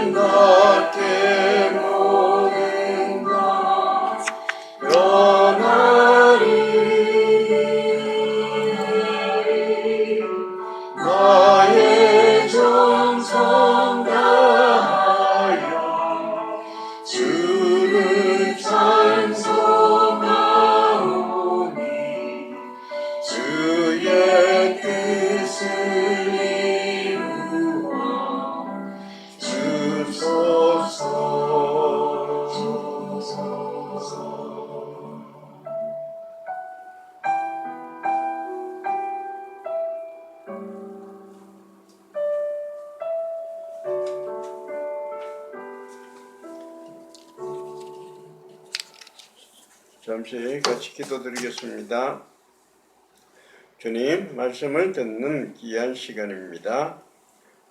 아름답게 모든 것 변하리. 나의 정성 다하여 주를 찬송하오니 주의 뜻을 이루어 주소서. 잠시 같이 기도드리겠습니다. 주님, 말씀을 듣는 귀한 시간입니다.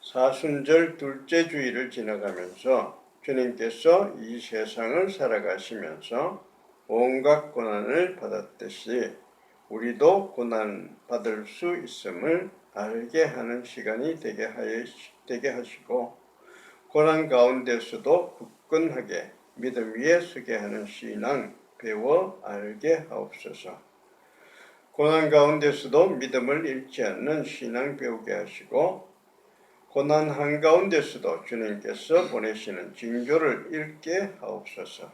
사순절 둘째 주일을 지나가면서 주님께서 이 세상을 살아가시면서 온갖 고난을 받았듯이 우리도 고난받을 수 있음을 알게 하는 시간이 되게 하시고, 고난 가운데서도 굳건하게 믿음 위에 서게 하는 신앙 배워 알게 하옵소서. 고난 가운데서도 믿음을 잃지 않는 신앙 배우게 하시고, 고난 한가운데서도 주님께서 보내시는 징조를 읽게 하옵소서.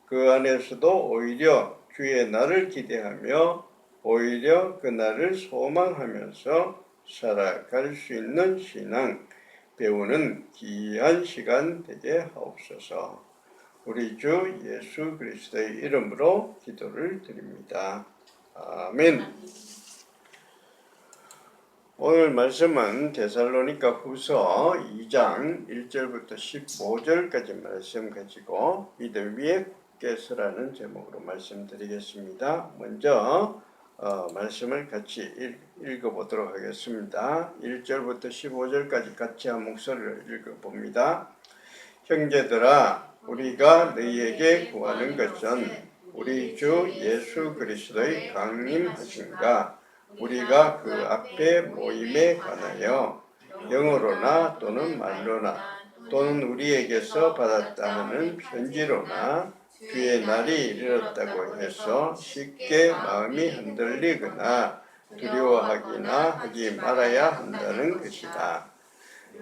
그 안에서도 오히려 주의 날을 기대하며 오히려 그 날을 소망하면서 살아갈 수 있는 신앙 배우는 귀한 시간 되게 하옵소서. 우리 주 예수 그리스도의 이름으로 기도를 드립니다. 아멘. 오늘 말씀은 데살로니가 후서 2장 1절부터 15절까지 말씀 가지고 믿음 위에 굳게 서라는 제목으로 말씀드리겠습니다. 먼저 말씀을 같이 읽어보도록 하겠습니다. 1절부터 15절까지 같이 한 목소리를 읽어봅니다. 형제들아, 우리가 너희에게 구하는 것은 우리 주 예수 그리스도의 강림하심과 우리가 그 앞에 모임에 관하여 영어로나 또는 말로나 또는 우리에게서 받았다 하는 편지로나 주의 날이 이르렀다고 해서 쉽게 마음이 흔들리거나 두려워하기나 하지 말아야 한다는 것이다.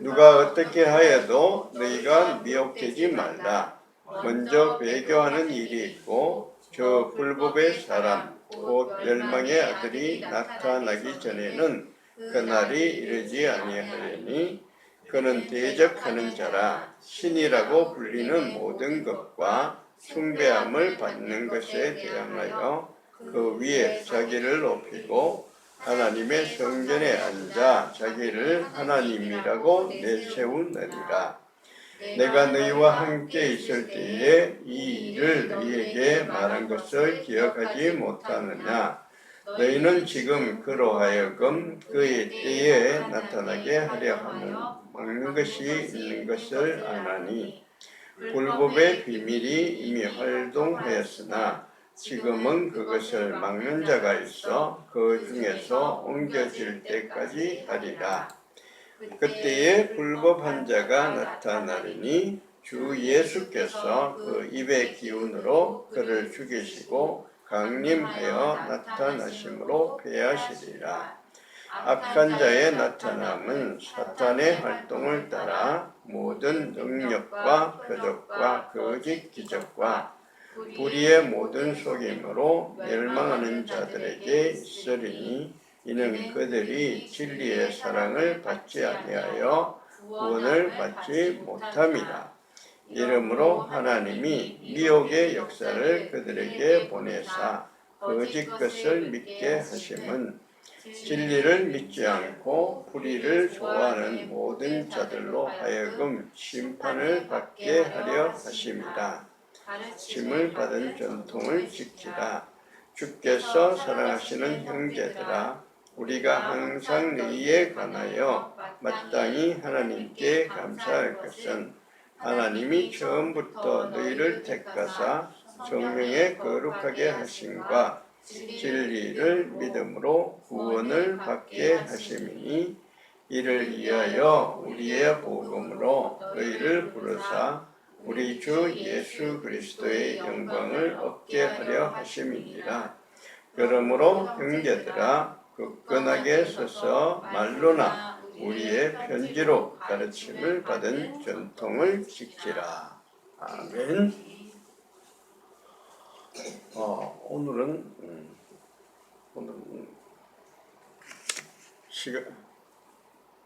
누가 어떻게 하여도 너희가 미혹되지 말라. 먼저 배교하는 일이 있고 저 불법의 사람 곧 멸망의 아들이 나타나기 전에는 그날이 이르지 아니하려니 그는 대적하는 자라 신이라고 불리는 모든 것과 숭배함을 받는 것에 대항하여 그 위에 자기를 높이고 하나님의 성전에 앉아 자기를 하나님이라고 내세우느니라. 내가 너희와 함께 있을 때에 이 일을 너희에게 말한 것을 기억하지 못하느냐. 너희는 지금 그로 하여금 그의 때에 나타나게 하려 하는 막는 것이 있는 것을 아나니 불법의 비밀이 이미 활동하였으나 지금은 그것을 막는 자가 있어 그 중에서 옮겨질 때까지 하리라. 그때에 불법한 자가 나타나리니 주 예수께서 그 입의 기운으로 그를 죽이시고 강림하여 나타나심으로 패하시리라. 악한 자의 나타남은 사탄의 활동을 따라 모든 능력과 표적과 거짓 기적과 불의의 모든 속임으로 멸망하는 자들에게 있으리니 이는 그들이 진리의 사랑을 받지 아니하여 구원을 받지 못함이라. 이러므로 하나님이 미혹의 역사를 그들에게 보내사 거짓 것을 믿게 하심은 진리를 믿지 않고 불의를 좋아하는 모든 자들로 하여금 심판을 받게 하려 하심이라. 가르침을 받은 전통을 지키라. 주께서 사랑하시는 형제들아, 우리가 항상 너희에 관하여 마땅히 하나님께 감사할 것은 하나님이 처음부터 너희를 택하사 성령에 거룩하게 하심과 진리를 믿음으로 구원을 받게 하심이니 이를 위하여 우리의 복음으로 너희를 부르사 우리 주 예수 그리스도의 영광을 얻게 하려 하심이니라. 그러므로 형제들아 굳건하게 서서 말로나 우리의 편지로 가르침을 받은 전통을 지키라. 아멘. 오늘은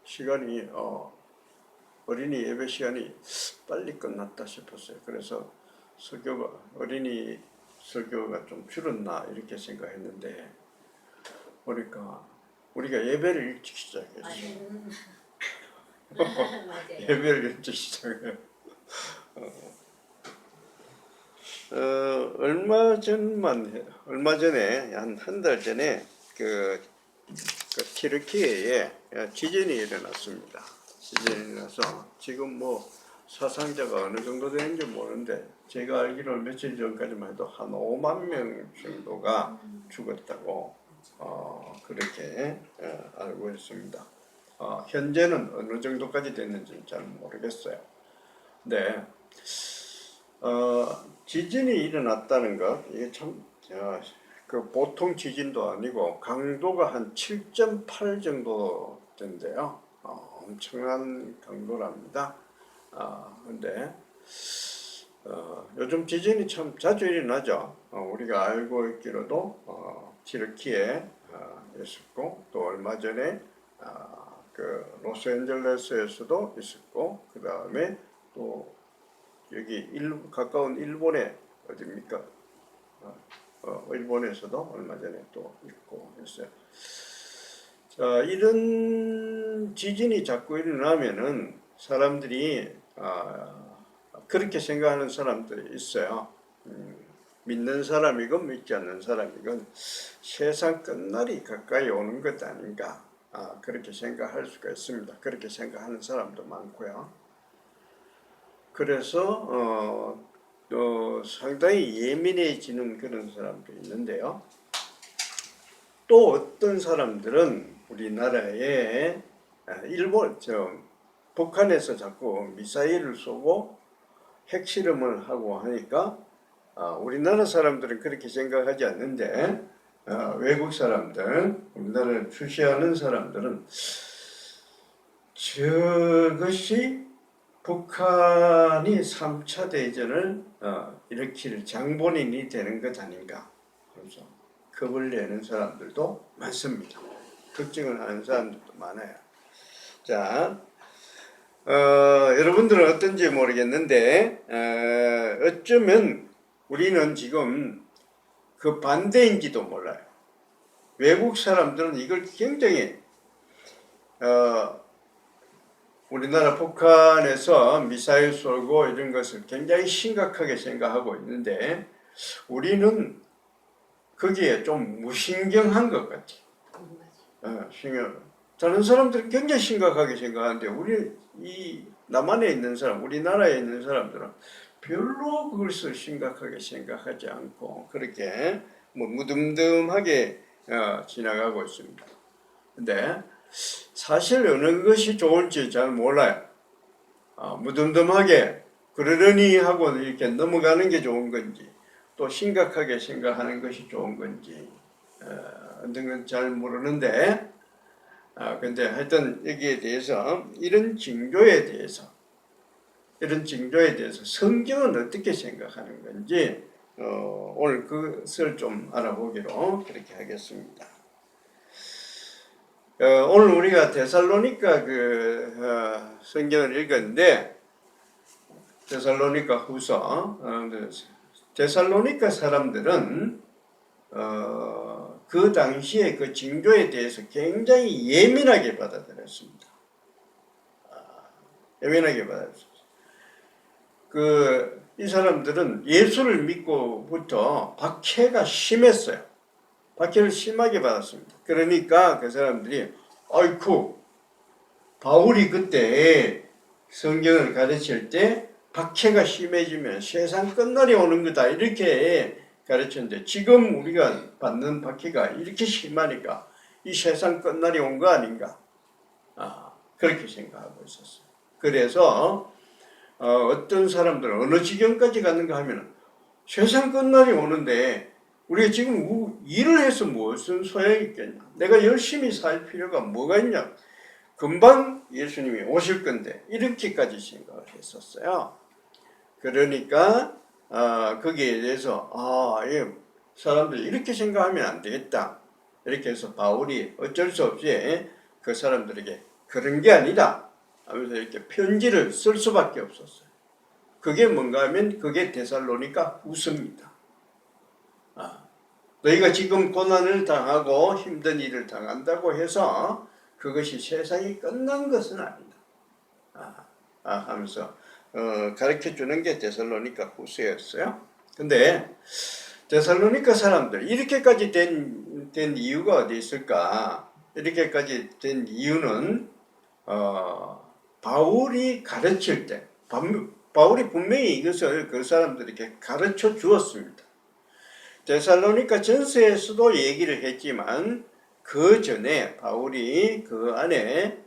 시간이 어린이 예배 시간이 빨리 끝났다 싶었어요. 그래서 어린이 설교가 좀 줄었나 이렇게 생각했는데 보니까 우리가 예배를 일찍 시작했어요. 예배를 일찍 시작해요. 얼마 전에 한 달 전에 그 튀르키예에 지진이 일어났습니다. 지진이 일어나서 지금 뭐 사상자가 어느 정도 되는지 모르는데 제가 알기로는 며칠 전까지만 해도 한 5만 명 정도가 죽었다고 그렇게 알고 있습니다. 현재는 어느 정도까지 됐는지는 잘 모르겠어요. 네. 지진이 일어났다는 것, 이게 참, 그 보통 지진도 아니고 강도가 한 7.8 정도 된대요. 엄청난 강도랍니다. 근데 요즘 지진이 참 자주 일어나죠. 우리가 알고 있기로도 튀르키예 있었고 또 얼마 전에 그 로스앤젤레스에서도 있었고 그 다음에 또 여기 가까운 일본에 어디입니까? 일본에서도 얼마 전에 또 있고 했어요. 자, 이런 지진이 자꾸 일어나면은 사람들이 그렇게 생각하는 사람들이 있어요. 믿는 사람이건 믿지 않는 사람이건 세상 끝날이 가까이 오는 것 아닌가 그렇게 생각할 수가 있습니다. 그렇게 생각하는 사람도 많고요. 그래서 상당히 예민해지는 그런 사람도 있는데요. 또 어떤 사람들은 우리나라에 북한에서 자꾸 미사일을 쏘고 핵실험을 하고 하니까 우리나라 사람들은 그렇게 생각하지 않는데 외국 사람들, 우리나라를 주시하는 사람들은 저것이 북한이 3차 대전을 일으킬 장본인이 되는 것 아닌가. 그래서 겁을 내는 사람들도 많습니다. 걱정을 하는 사람들도 많아요. 자, 여러분들은 어떤지 모르겠는데 어쩌면 우리는 지금 그 반대인지도 몰라요. 외국 사람들은 이걸 굉장히 우리나라 북한에서 미사일 쏘고 이런 것을 굉장히 심각하게 생각하고 있는데 우리는 거기에 좀 무신경한 것 같아요. 다른 사람들은 굉장히 심각하게 생각하는데 이 남한에 있는 사람, 우리나라에 있는 사람들은 별로 그것을 심각하게 생각하지 않고 그렇게 뭐 무덤덤하게 지나가고 있습니다. 근데 사실 어느 것이 좋을지 잘 몰라요. 무덤덤하게 그러려니 하고 이렇게 넘어가는 게 좋은 건지 또 심각하게 생각하는 것이 좋은 건지 어떤 건 잘 모르는데 근데 하여튼 여기에 대해서 이런 징조에 대해서 성경은 어떻게 생각하는 건지 오늘 그것을 좀 알아보기로 그렇게 하겠습니다. 오늘 우리가 데살로니가 성경을 읽었는데 데살로니가 후서 데살로니가 사람들은 그 당시에 그 징조에 대해서 굉장히 예민하게 받아들였습니다. 예민하게 받아들였습니다. 이 사람들은 예수를 믿고부터 박해가 심했어요. 박해를 심하게 받았습니다. 그러니까 그 사람들이 아이쿠 바울이 그때 성경을 가르칠 때 박해가 심해지면 세상 끝날이 오는 거다 이렇게 가르쳤는데 지금 우리가 받는 박해가 이렇게 심하니까 이 세상 끝날이 온 거 아닌가? 그렇게 생각하고 있었어요. 그래서 어떤 사람들은 어느 지경까지 갔는가 하면 세상 끝날이 오는데 우리가 지금 일을 해서 무슨 소용이 있겠냐? 내가 열심히 살 필요가 뭐가 있냐? 금방 예수님이 오실 건데 이렇게까지 생각을 했었어요. 그러니까 거기에 대해서 사람들이 이렇게 생각하면 안 되겠다. 이렇게 해서 바울이 어쩔 수 없이 그 사람들에게 그런 게 아니다 하면서 이렇게 편지를 쓸 수밖에 없었어요. 그게 뭔가 하면 그게 데살로니가 후서입니다. 너희가 지금 고난을 당하고 힘든 일을 당한다고 해서 그것이 세상이 끝난 것은 아니다. 하면서 가르쳐주는 게 데살로니가 후서였어요. 근데 데살로니가 사람들 이렇게까지 된 이유가 어디 있을까? 이렇게까지 된 이유는 바울이 가르칠 때 바울이 분명히 이것을 그 사람들에게 가르쳐 주었습니다. 데살로니가 전서에서도 얘기를 했지만 그 전에 바울이 그 안에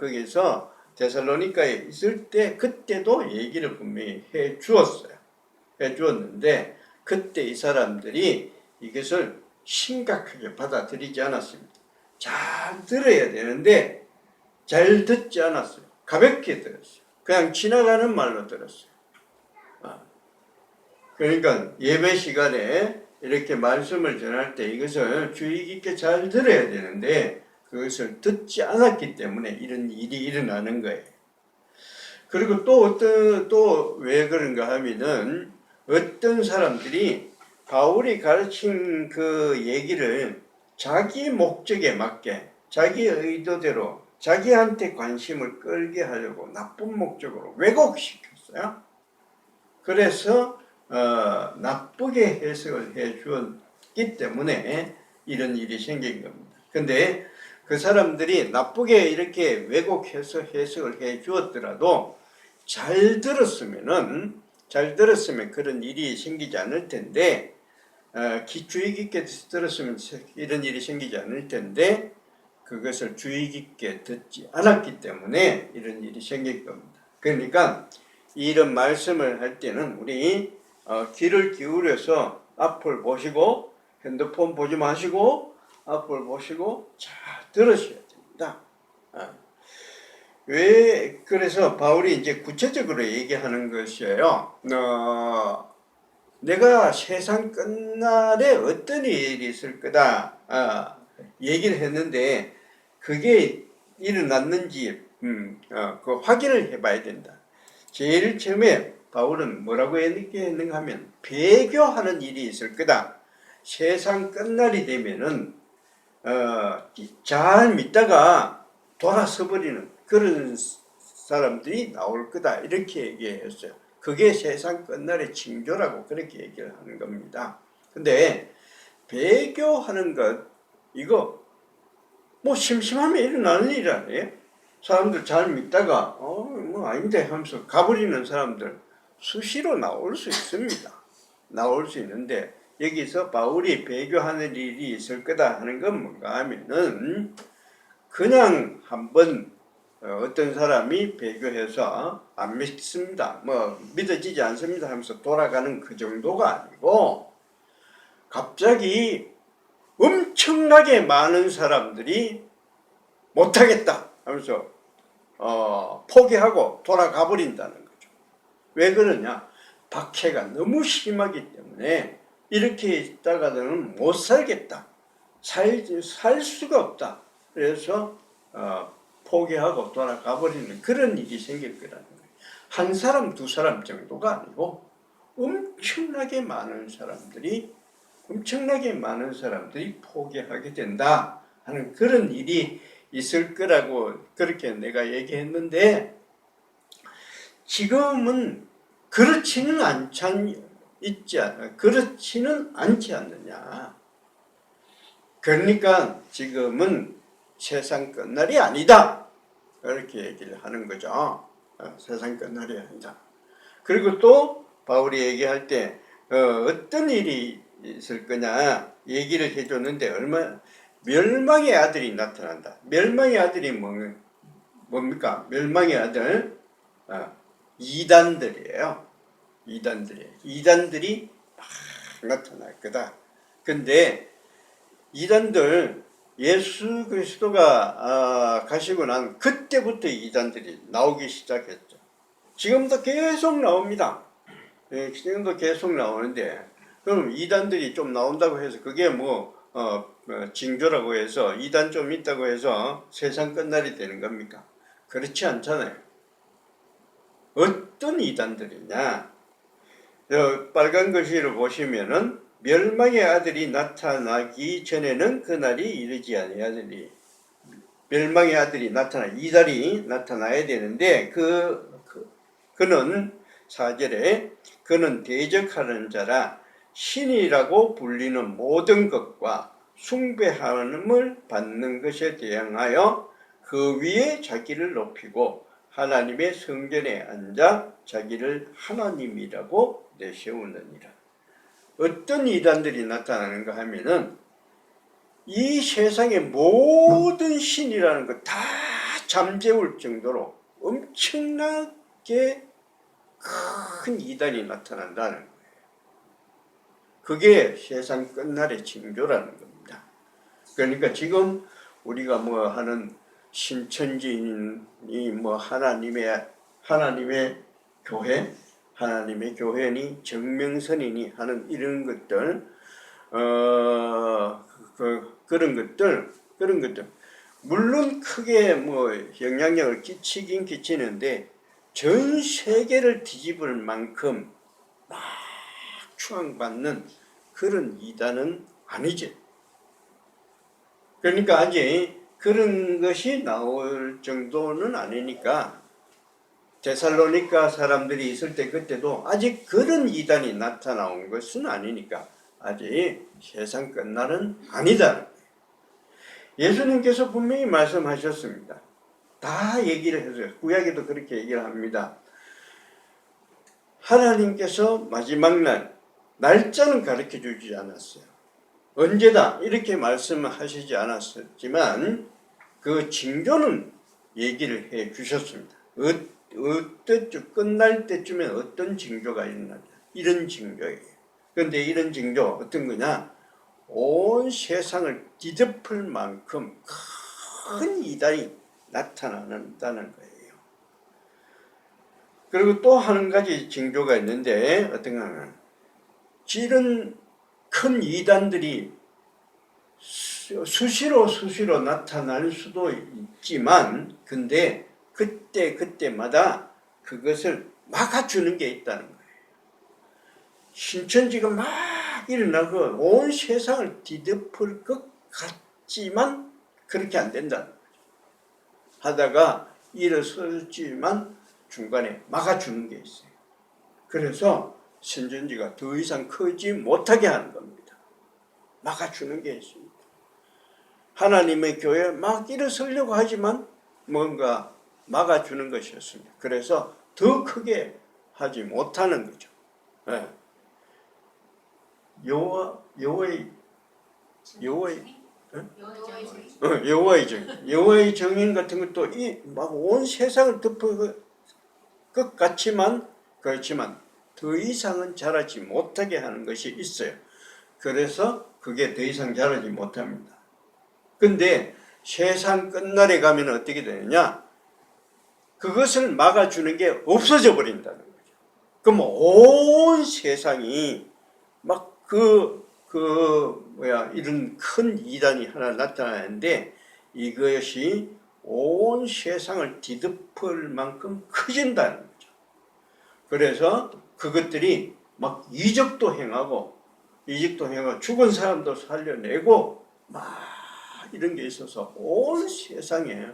거기서 데살로니가에 있을 때 그때도 얘기를 분명히 해 주었는데 그때 이 사람들이 이것을 심각하게 받아들이지 않았습니다. 잘 들어야 되는데 잘 듣지 않았어요. 가볍게 들었어요. 그냥 지나가는 말로 들었어요. 그러니까 예배 시간에 이렇게 말씀을 전할 때 이것을 주의 깊게 잘 들어야 되는데 그것을 듣지 않았기 때문에 이런 일이 일어나는 거예요. 그리고 또 왜 그런가 하면은 어떤 사람들이 바울이 가르친 그 얘기를 자기 목적에 맞게 자기 의도대로 자기한테 관심을 끌게 하려고 나쁜 목적으로 왜곡시켰어요. 그래서 나쁘게 해석을 해 주었기 때문에 이런 일이 생긴 겁니다. 근데 그 사람들이 나쁘게 이렇게 왜곡해서 해석을 해 주었더라도 잘 들었으면 그런 일이 생기지 않을 텐데 주의 깊게 들었으면 이런 일이 생기지 않을 텐데 그것을 주의 깊게 듣지 않았기 때문에 이런 일이 생길 겁니다. 그러니까 이런 말씀을 할 때는 우리 귀를 기울여서 앞을 보시고 핸드폰 보지 마시고 앞을 보시고 잘 들으셔야 됩니다. 왜 그래서 바울이 이제 구체적으로 얘기하는 것이에요. 내가 세상 끝날에 어떤 일이 있을 거다 얘기를 했는데 그게 일어났는지 그 확인을 해봐야 된다. 제일 처음에 바울은 뭐라고 얘기했는가 하면 배교하는 일이 있을 거다. 세상 끝날이 되면은 잘 믿다가 돌아서 버리는 그런 사람들이 나올 거다. 이렇게 얘기했어요. 그게 세상 끝날의 징조라고 그렇게 얘기를 하는 겁니다. 근데 배교하는 것 이거 뭐 심심하면 일어나는 일 아니에요? 사람들 잘 믿다가 뭐 아닌데 하면서 가버리는 사람들 수시로 나올 수 있습니다. 나올 수 있는데 여기서 바울이 배교하는 일이 있을 거다 하는 건 뭔가 하면은 그냥 한번 어떤 사람이 배교해서 안 믿습니다. 뭐 믿어지지 않습니다 하면서 돌아가는 그 정도가 아니고 갑자기 엄청나게 많은 사람들이 못하겠다 하면서 포기하고 돌아가 버린다는 거죠. 왜 그러냐? 박해가 너무 심하기 때문에 이렇게 있다가는 못 살겠다. 살 수가 없다. 그래서 포기하고 돌아가 버리는 그런 일이 생길 거라는 거예요. 한 사람, 두 사람 정도가 아니고 엄청나게 많은 사람들이 포기하게 된다 하는 그런 일이 있을 거라고 그렇게 내가 얘기했는데 지금은 그렇지는 않지 않느냐. 그러니까 지금은 세상 끝날이 아니다. 이렇게 얘기를 하는 거죠. 세상 끝날이 아니다. 그리고 또 바울이 얘기할 때 어떤 일이 있을 거냐 얘기를 해줬는데 멸망의 아들이 나타난다. 멸망의 아들이 뭡니까? 멸망의 아들 이단들이에요. 이단들이 막 나타날 거다. 근데 이단들 예수 그리스도가 가시고 난 그때부터 이단들이 나오기 시작했죠. 지금도 계속 나옵니다. 지금도 계속 나오는데 그럼 이단들이 좀 나온다고 해서 그게 징조라고 해서 이단 좀 있다고 해서 세상 끝날이 되는 겁니까? 그렇지 않잖아요. 어떤 이단들이냐? 빨간 글씨를 보시면은 멸망의 아들이 나타나기 전에는 그날이 이르지 아니하리니 멸망의 아들이 이달이 나타나야 되는데 그는 4절에 그는 대적하는 자라 신이라고 불리는 모든 것과 숭배함을 받는 것에 대항하여 그 위에 자기를 높이고 하나님의 성전에 앉아 자기를 하나님이라고 내세우느니라. 어떤 이단들이 나타나는가 하면은 이 세상의 모든 신이라는 것 다 잠재울 정도로 엄청나게 큰 이단이 나타난다는 거예요. 그게 세상 끝날의 징조라는 겁니다. 그러니까 지금 우리가 하는 신천지인이 하나님의 교회니 정명선이니 하는 이런 것들 그런 것들 물론 크게 영향력을 끼치긴 끼치는데 전 세계를 뒤집을 만큼 막 추앙받는 그런 이단은 아니지. 그러니까 아직 그런 것이 나올 정도는 아니니까 데살로니가 사람들이 있을 때 그때도 아직 그런 이단이 나타나온 것은 아니니까 아직 세상 끝날은 아니다. 예수님께서 분명히 말씀하셨습니다. 다 얘기를 해줘요. 구약에도 그렇게 얘기를 합니다. 하나님께서 마지막 날짜는 가르쳐 주지 않았어요. 언제다 이렇게 말씀하시지 않았지만 그 징조는 얘기를 해 주셨습니다. 끝날 때쯤에 어떤 징조가 있느냐 이런 징조예요. 그런데 이런 징조 어떤 거냐? 온 세상을 뒤덮을 만큼 큰 이단이 나타난다는 거예요. 그리고 또 한 가지 징조가 있는데 어떤가 하면 이런 큰 이단들이 수시로 나타날 수도 있지만 근데 그때마다 그것을 막아주는 게 있다는 거예요. 신천지가 막 일어나고 온 세상을 뒤덮을 것 같지만 그렇게 안 된다는 거죠. 하다가 일어섰지만 중간에 막아주는 게 있어요. 그래서 신천지가 더 이상 크지 못하게 하는 겁니다. 막아주는 게 있습니다. 하나님의 교회 막 일어서려고 하지만 뭔가 막아주는 것이었습니다. 그래서 더 크게 하지 못하는 거죠. 네. 여호와의 정인 같은 것도 막 온 세상을 덮을 것 같지만 그렇지만 더 이상은 자라지 못하게 하는 것이 있어요. 그래서 그게 더 이상 자라지 못합니다. 근데 세상 끝날에 가면 어떻게 되느냐? 그것을 막아주는 게 없어져 버린다는 거죠. 그럼 온 세상이 막 이런 큰 이단이 하나 나타나는데 이것이 온 세상을 뒤덮을 만큼 커진다는 거죠. 그래서 그것들이 막 이적도 행하고 죽은 사람도 살려내고 막 이런 게 있어서 온 세상에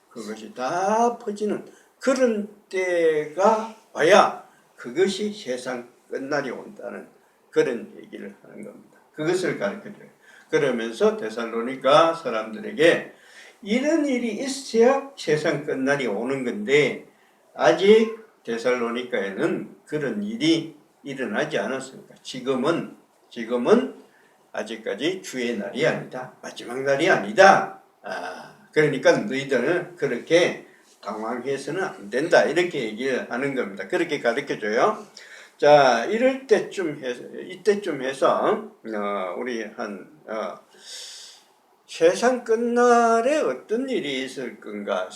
그것이 다 퍼지는 그런 때가 와야 그것이 세상 끝날이 온다는 그런 얘기를 하는 겁니다. 그것을 가르쳐줘요. 그러면서 데살로니가 사람들에게 이런 일이 있어야 세상 끝날이 오는 건데 아직 데살로니가에는 그런 일이 일어나지 않았습니다. 지금은 지금은 아직까지 주의 날이 아니다. 마지막 날이 아니다. 그러니까 너희들은 그렇게 당황해서는 안 된다. 이렇게 얘기를 하는 겁니다. 그렇게 가르쳐줘요. 자, 이때쯤 해서, 우리 세상 끝날에 어떤 일이 있을 건가,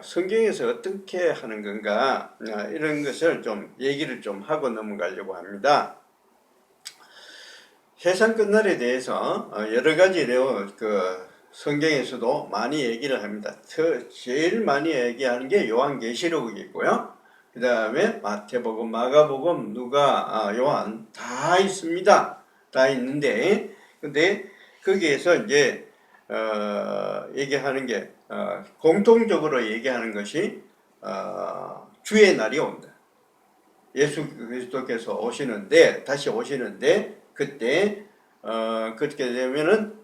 성경에서 어떻게 하는 건가, 이런 것을 좀 얘기를 좀 하고 넘어가려고 합니다. 세상 끝날에 대해서 여러 가지로 성경에서도 많이 얘기를 합니다. 제일 많이 얘기하는 게 요한계시록이고요. 그 다음에 마태복음, 마가복음, 누가, 요한 다 있습니다. 다 있는데, 근데 거기에서 이제 얘기하는 게 공통적으로 얘기하는 것이 주의 날이 온다. 예수 그리스도께서 다시 오시는데 그때 그렇게 되면은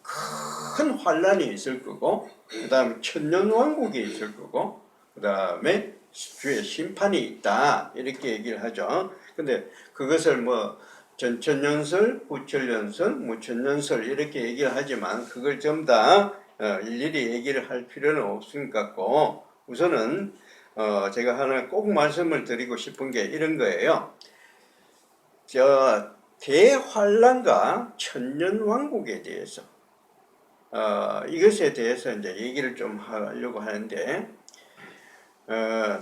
큰 환란이 있을 거고, 그 다음에 천년왕국이 있을 거고, 그 다음에 주의 심판이 있다, 이렇게 얘기를 하죠. 근데 그것을 뭐 전천년설, 후천년설, 무천년설 이렇게 얘기를 하지만 그걸 전부 다 일일이 얘기를 할 필요는 없을 것 같고, 우선은 제가 하나 꼭 말씀을 드리고 싶은 게 이런 거예요. 대환란과 천년왕국에 대해서 이것에 대해서 이제 얘기를 좀 하려고 하는데,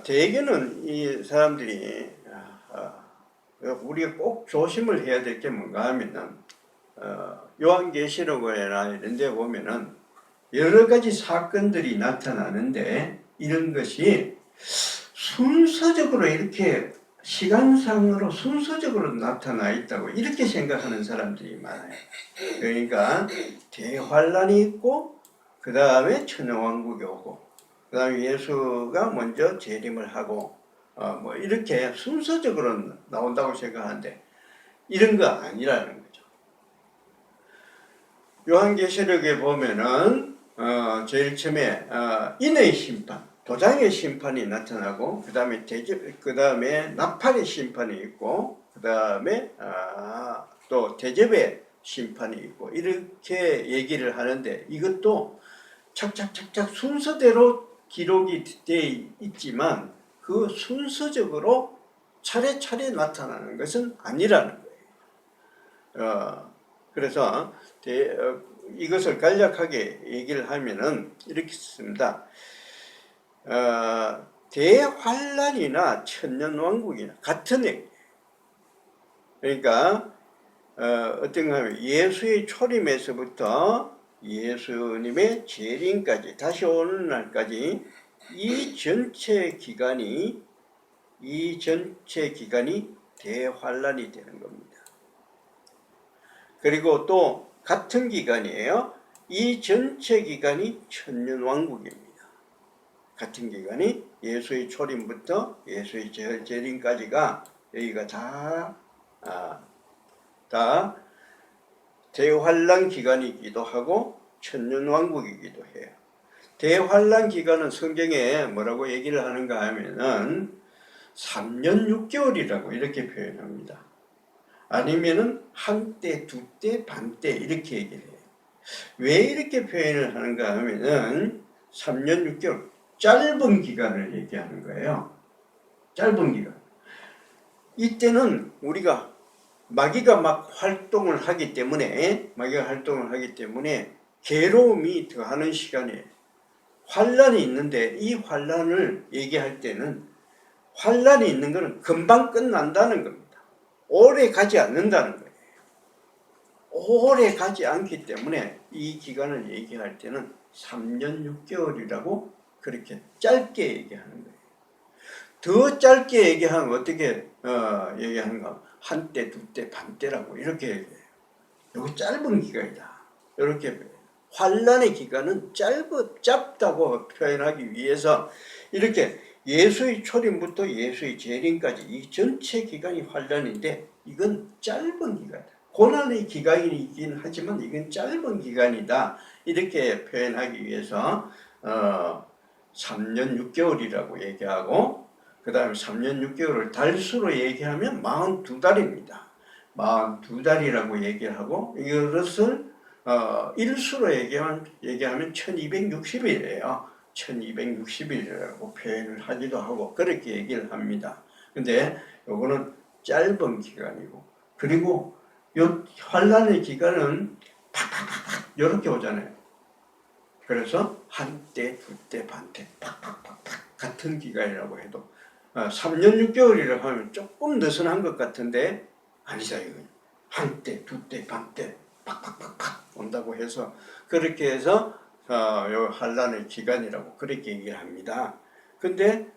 대개는 이 사람들이 우리가 꼭 조심을 해야 될 게 뭔가 하면은 요한계시록이나 이런 데 보면은 여러 가지 사건들이 나타나는데 이런 것이 순서적으로 이렇게 시간상으로 순서적으로 나타나 있다고 이렇게 생각하는 사람들이 많아요. 그러니까 대환란이 있고 그 다음에 천년왕국이 오고 그 다음에 예수가 먼저 재림을 하고 뭐 이렇게 순서적으로 나온다고 생각하는데 이런 거 아니라는 거죠. 요한계시록에 보면은 제일 처음에 인의 심판, 도장의 심판이 나타나고 그 다음에 나팔의 심판이 있고 그 다음에 또 대접의 심판이 있고 이렇게 얘기를 하는데 이것도 착착착착 순서대로 기록이 되어 있지만 그 순서적으로 차례차례 나타나는 것은 아니라는 거예요. 그래서 이것을 간략하게 얘기를 하면은 이렇게 씁니다. 대환란이나 천년왕국이나 같은 얘기. 그러니까 어떤가 하면 예수의 초림에서부터 예수님의 재림까지 다시 오는 날까지 이 전체 기간이 대환란이 되는 겁니다. 그리고 또 같은 기간이에요. 이 전체 기간이 천년왕국입니다. 같은 기간이 예수의 초림부터 예수의 재림까지가 여기가 다 대환란 기간이기도 하고 천년왕국이기도 해요. 대환란 기간은 성경에 뭐라고 얘기를 하는가 하면은 3년 6개월이라고 이렇게 표현합니다. 아니면은 한때, 두때, 반때 이렇게 얘기를 해요. 왜 이렇게 표현을 하는가 하면은 3년 6개월 짧은 기간을 얘기하는 거예요. 짧은 기간. 이때는 우리가 마귀가 막 활동을 하기 때문에 괴로움이 더하는 시간이에요. 환란이 있는데 이 환란을 얘기할 때는 환란이 있는 것은 금방 끝난다는 겁니다. 오래 가지 않는다는 거예요. 오래 가지 않기 때문에 이 기간을 얘기할 때는 3년 6개월이라고 그렇게 짧게 얘기하는 거예요. 더 짧게 얘기하면 어떻게 얘기하는가? 한때, 두때, 반때라고 이렇게 얘기해요. 이거 짧은 기간이다. 이렇게 환란의 기간은 짧다고 표현하기 위해서 이렇게 예수의 초림부터 예수의 재림까지 이 전체 기간이 환란인데 이건 짧은 기간이다. 고난의 기간이긴 하지만 이건 짧은 기간이다. 이렇게 표현하기 위해서 3년 6개월이라고 얘기하고 그 다음에 3년 6개월을 달수로 얘기하면 42달입니다. 42달이라고 얘기를 하고 이것을 일수로 얘기하면 1260일이에요. 1260일이라고 표현을 하기도 하고 그렇게 얘기를 합니다. 근데 요거는 짧은 기간이고, 그리고 요 환란의 기간은 팍팍팍팍 이렇게 오잖아요. 그래서 한때, 두때, 반때 팍팍팍팍 같은 기간이라고 해도 3년 6개월이라고 하면 조금 느슨한 것 같은데 아니다 이거예요. 한때, 두때, 반때 팍팍팍팍 온다고 해서 그렇게 해서 요 환란의 기간이라고 그렇게 얘기합니다. 근데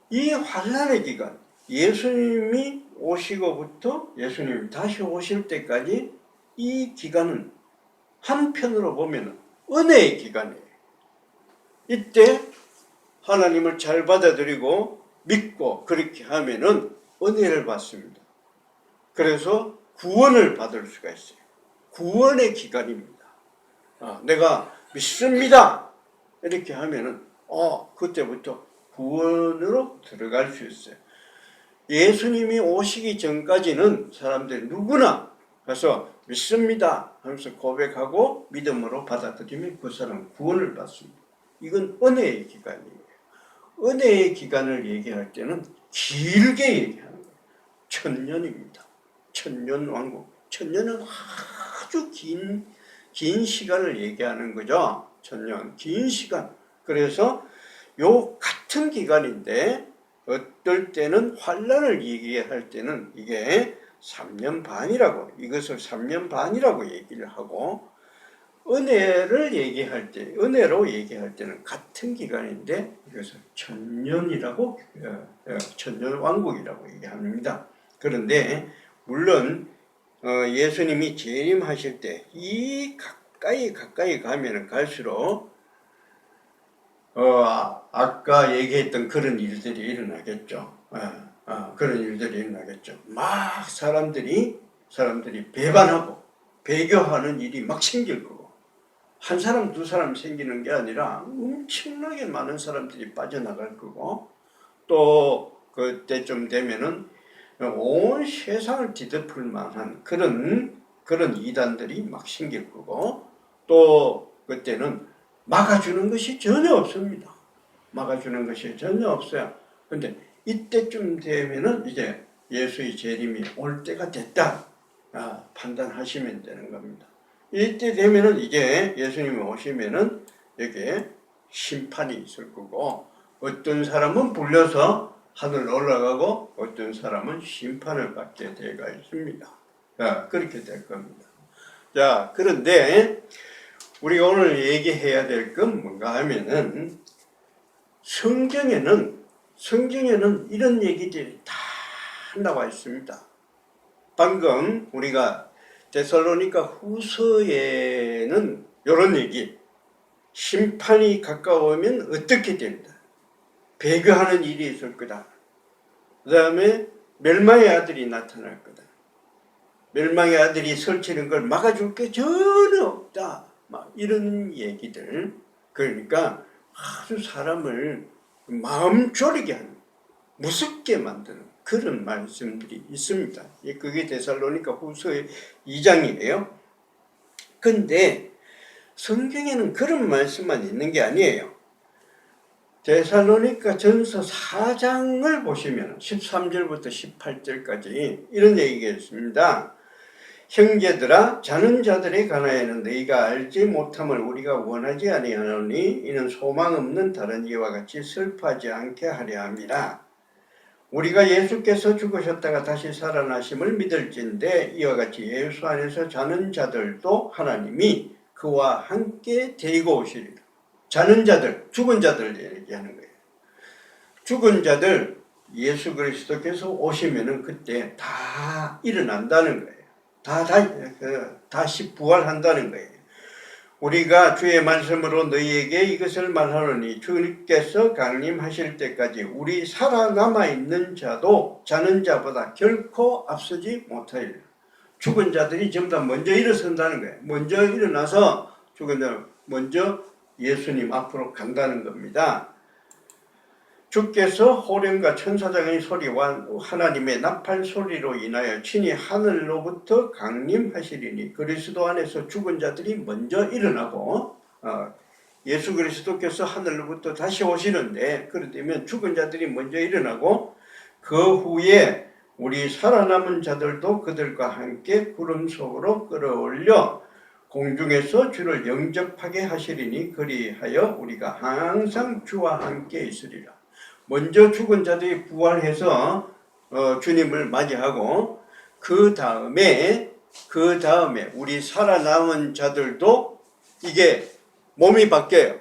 이 환란의 기간, 예수님이 오시고부터 예수님이 다시 오실 때까지 이 기간은 한편으로 보면 은혜의 기간이에요. 이때 하나님을 잘 받아들이고 믿고 그렇게 하면은 은혜를 받습니다. 그래서 구원을 받을 수가 있어요. 구원의 기간입니다. 내가 믿습니다. 이렇게 하면은 그때부터 구원으로 들어갈 수 있어요. 예수님이 오시기 전까지는 사람들이 누구나 가서 믿습니다 하면서 고백하고 믿음으로 받아들이면 그 사람은 구원을 받습니다. 이건 은혜의 기간이에요. 은혜의 기간을 얘기할 때는 길게 얘기하는 거예요. 1000년입니다. 1000년 왕국. 1000년은 아주 긴 시간을 얘기하는 거죠. 1000년. 긴 시간. 그래서 요 같은 기간인데 어떨 때는 환란을 얘기할 때는 이게 3년 반이라고, 이것을 3년 반이라고 얘기를 하고, 은혜를 얘기할 때, 은혜로 얘기할 때는 같은 기간인데 이것을 1000년이라고, 1000년 왕국이라고 얘기합니다. 그런데 물론 예수님이 재림하실 때 이 가까이 가면 갈수록 아까 얘기했던 그런 일들이 일어나겠죠. 그런 일들이 일어나겠죠. 막 사람들이 배반하고 배교하는 일이 막 생길 거고, 한 사람 두 사람 생기는 게 아니라 엄청나게 많은 사람들이 빠져나갈 거고, 또 그때쯤 되면은 온 세상을 뒤덮을 만한 그런 이단들이 막 생길 거고, 또 그때는 막아주는 것이 전혀 없습니다. 막아주는 것이 전혀 없어요. 근데 이때쯤 되면은 이제 예수의 재림이 올 때가 됐다 판단하시면 되는 겁니다. 이때 되면은 이제 예수님이 오시면은 여기에 심판이 있을 거고, 어떤 사람은 불려서 하늘 올라가고 어떤 사람은 심판을 받게 되어 있습니다. 그렇게 될 겁니다. 자, 그런데 우리가 오늘 얘기해야 될 건 뭔가 하면은 성경에는 이런 얘기들이 다 나와 있습니다. 방금 우리가 데살로니가 후서에는 이런 얘기, 심판이 가까우면 어떻게 된다, 배교하는 일이 있을 거다, 그 다음에 멸망의 아들이 나타날 거다, 멸망의 아들이 설치는 걸 막아줄 게 전혀 없다, 막 이런 얘기들. 그러니까 아주 사람을 마음 졸이게 하는, 무섭게 만드는 그런 말씀들이 있습니다. 그게 데살로니가 후서 2장이에요. 근데 성경에는 그런 말씀만 있는 게 아니에요. 데살로니가 전서 4장을 보시면 13절부터 18절까지 이런 얘기가 있습니다. 형제들아, 자는 자들에 관하여는 너희가 알지 못함을 우리가 원하지 아니하노니 이는 소망 없는 다른 이와 같이 슬퍼하지 않게 하려 함이라. 우리가 예수께서 죽으셨다가 다시 살아나심을 믿을진대 이와 같이 예수 안에서 자는 자들도 하나님이 그와 함께 데리고 오시리라. 자는 자들, 죽은 자들 얘기하는 거예요. 죽은 자들 예수 그리스도께서 오시면은 그때 다 일어난다는 거예요. 다시 부활한다는 거예요. 우리가 주의 말씀으로 너희에게 이것을 말하노니 주께서 강림하실 때까지 우리 살아남아 있는 자도 자는 자보다 결코 앞서지 못하리라. 죽은 자들이 전부 다 먼저 일어선다는 거예요. 먼저 일어나서 죽은 자는 먼저 예수님 앞으로 간다는 겁니다. 주께서 호령과 천사장의 소리와 하나님의 나팔 소리로 인하여 친히 하늘로부터 강림하시리니 그리스도 안에서 죽은 자들이 먼저 일어나고 예수 그리스도께서 하늘로부터 다시 오시는데 그렇다면 죽은 자들이 먼저 일어나고 그 후에 우리 살아남은 자들도 그들과 함께 구름 속으로 끌어올려 공중에서 주를 영접하게 하시리니 그리하여 우리가 항상 주와 함께 있으리라. 먼저 죽은 자들이 부활해서 주님을 맞이하고 그 다음에 우리 살아남은 자들도 이게 몸이 바뀌어요.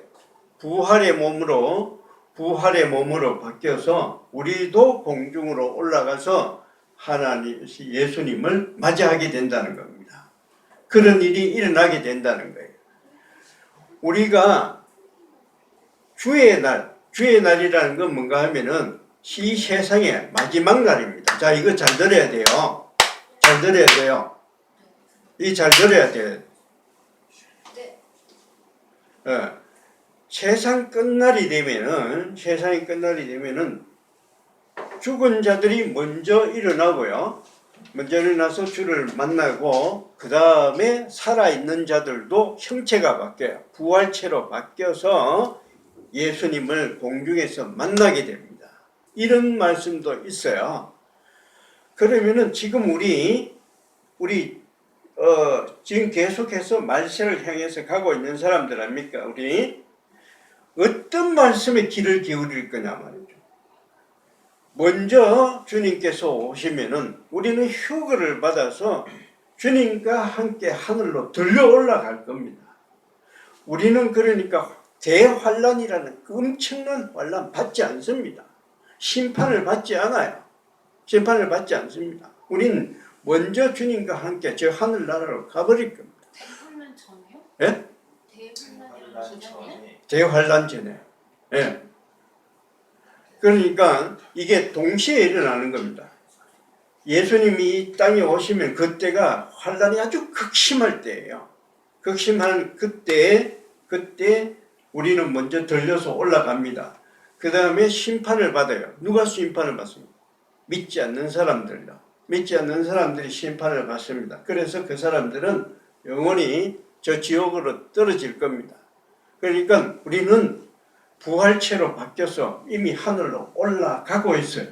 부활의 몸으로 바뀌어서 우리도 공중으로 올라가서 하나님 예수님을 맞이하게 된다는 겁니다. 그런 일이 일어나게 된다는 거예요. 우리가 주의 날이라는 건 뭔가 하면은 이 세상의 마지막 날입니다. 자, 이거 잘 들어야 돼요. 잘 들어야 돼요. 잘 들어야 돼요. 세상이 끝날이 되면은 죽은 자들이 먼저 일어나고요. 먼저 일어나서 주를 만나고 그 다음에 살아있는 자들도 형체가 바뀌어요. 부활체로 바뀌어서 예수님을 공중에서 만나게 됩니다. 이런 말씀도 있어요. 그러면은 지금 우리 지금 계속해서 말세를 향해서 가고 있는 사람들 아닙니까? 우리 어떤 말씀에 귀를 기울일 거냐 말이죠. 먼저 주님께서 오시면은 우리는 휴거를 받아서 주님과 함께 하늘로 들려 올라갈 겁니다. 우리는 그러니까 대환란이라는 엄청난 환란 받지 않습니다. 심판을 받지 않아요. 심판을 받지 않습니다. 우리는 먼저 주님과 함께 저 하늘나라로 가버릴 겁니다. 대환란 전에요? 예? 대환란이라는 전에? 대환란 전에. 예. 그러니까 이게 동시에 일어나는 겁니다. 예수님이 이 땅에 오시면 그때가 환란이 아주 극심할 때예요. 극심한 그때 우리는 먼저 들려서 올라갑니다. 그 다음에 심판을 받아요. 누가 심판을 받습니까? 믿지 않는 사람들이요. 믿지 않는 사람들이 심판을 받습니다. 그래서 그 사람들은 영원히 저 지옥으로 떨어질 겁니다. 그러니까 우리는 부활체로 바뀌어서 이미 하늘로 올라가고 있어요.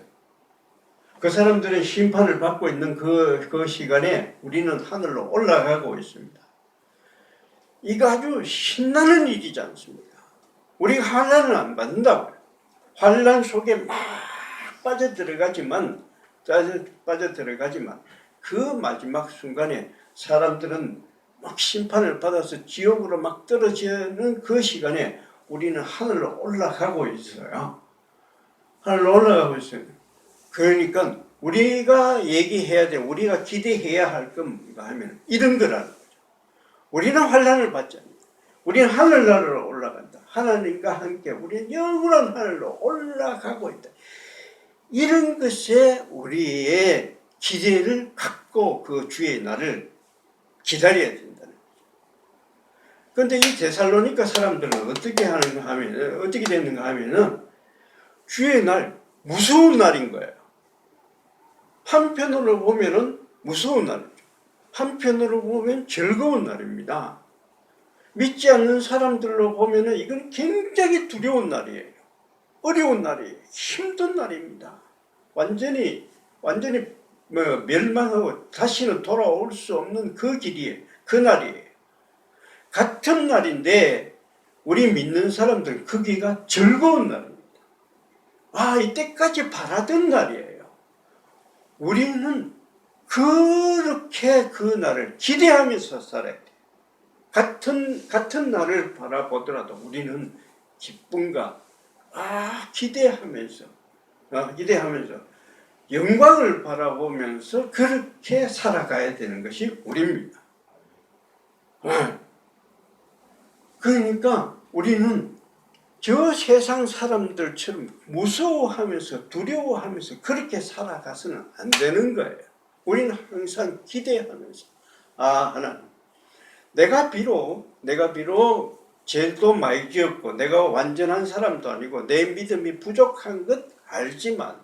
그 사람들은 심판을 받고 있는 그 시간에 우리는 하늘로 올라가고 있습니다. 이거 아주 신나는 일이지 않습니까? 우리가 환란을 안 받는다고요. 환란 속에 막 빠져들어가지만 그 마지막 순간에 사람들은 막 심판을 받아서 지옥으로 막 떨어지는 그 시간에 우리는 하늘로 올라가고 있어요. 하늘로 올라가고 있어요. 그러니까 우리가 얘기해야 돼, 우리가 기대해야 할 건 뭔가 하면 이런 거라는 거죠. 우리는 환란을 받지 않는다. 우리는 하늘나라로 올라간다. 하나님과 함께 우리는 영원한 하늘로 올라가고 있다. 이런 것에 우리의 기대를 갖고 그 주의 날을 기다려야 된다는 거죠. 그런데 이 데살로니가 사람들은 어떻게 됐는가 하면은 주의 날 무서운 날인 거예요. 한편으로 보면은 무서운 날이죠. 한편으로 보면 즐거운 날입니다. 믿지 않는 사람들로 보면은 이건 굉장히 두려운 날이에요. 어려운 날이에요. 힘든 날입니다. 완전히 멸망하고 다시는 돌아올 수 없는 그 길이에요. 그 날이에요. 같은 날인데 우리 믿는 사람들 거기가 즐거운 날입니다. 이때까지 바라던 날이에요. 우리는 그렇게 그 날을 기대하면서 살아야 돼요. 같은 날을 바라보더라도 우리는 기쁨과 기대하면서 영광을 바라보면서 그렇게 살아가야 되는 것이 우리입니다. 그러니까 우리는 저 세상 사람들처럼 무서워하면서 두려워하면서 그렇게 살아가서는 안 되는 거예요. 우리는 항상 기대하면서 하나님, 내가 비록 죄도 많이 지었고 내가 완전한 사람도 아니고 내 믿음이 부족한 것 알지만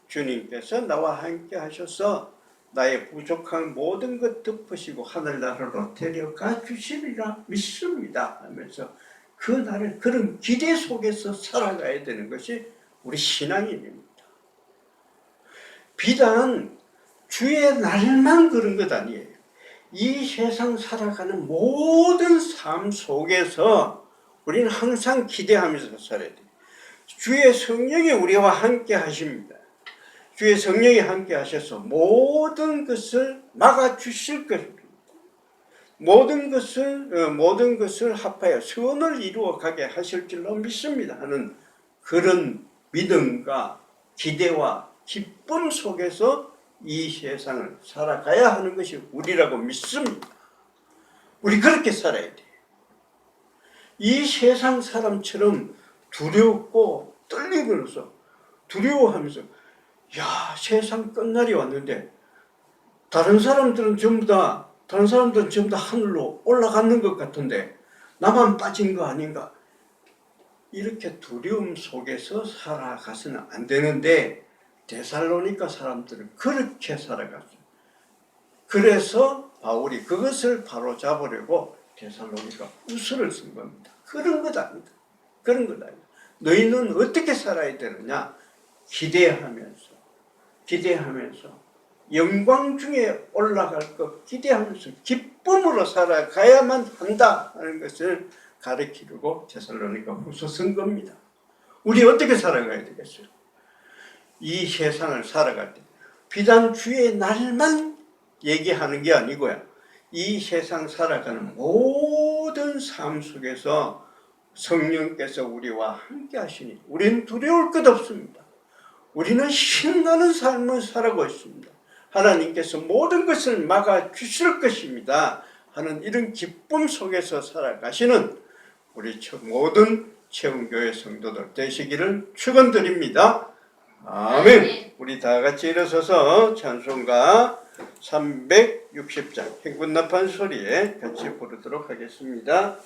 주님께서 나와 함께 하셔서 나의 부족한 모든 것 덮으시고 하늘나라로 데려가 주시리라 믿습니다 하면서 그 날을 그런 기대 속에서 살아가야 되는 것이 우리 신앙인입니다. 비단 주의 날만 그런 것 아니에요. 이 세상 살아가는 모든 삶 속에서 우리는 항상 기대하면서 살아야 돼요. 주의 성령이 우리와 함께 하십니다. 주의 성령이 함께 하셔서 모든 것을 막아주실 것입니다. 모든 것을 합하여 선을 이루어 가게 하실 줄로 믿습니다 하는 그런 믿음과 기대와 기쁨 속에서 이 세상을 살아가야 하는 것이 우리라고 믿습니다. 우리 그렇게 살아야 돼요. 이 세상 사람처럼 두렵고 떨리면서 두려워하면서 야, 세상 끝날이 왔는데 다른 사람들은 전부 다 하늘로 올라가는 것 같은데 나만 빠진 거 아닌가? 이렇게 두려움 속에서 살아가서는 안 되는데 데살로니가 사람들은 그렇게 살아갔어요. 그래서 바울이 그것을 바로 잡으려고 데살로니가 후서를 쓴 겁니다. 그런 것 아니다. 그런 것 아니다. 너희는 어떻게 살아야 되느냐? 기대하면서 영광 중에 올라갈 것 기대하면서 기쁨으로 살아가야만 한다 하는 것을 가르치려고 데살로니가 후서 쓴 겁니다. 우리 어떻게 살아가야 되겠어요? 이 세상을 살아갈 때 비단 주의 날만 얘기하는 게 아니고요. 이 세상 살아가는 모든 삶 속에서 성령께서 우리와 함께 하시니 우리는 두려울 것 없습니다. 우리는 신나는 삶을 살아가고 있습니다. 하나님께서 모든 것을 막아주실 것입니다 하는 이런 기쁨 속에서 살아가시는 우리 모든 채움교회 성도들 되시기를 축원드립니다. 아멘. 우리 다 같이 일어서서 찬송가 360장 행군나팔 소리에 같이 부르도록 하겠습니다.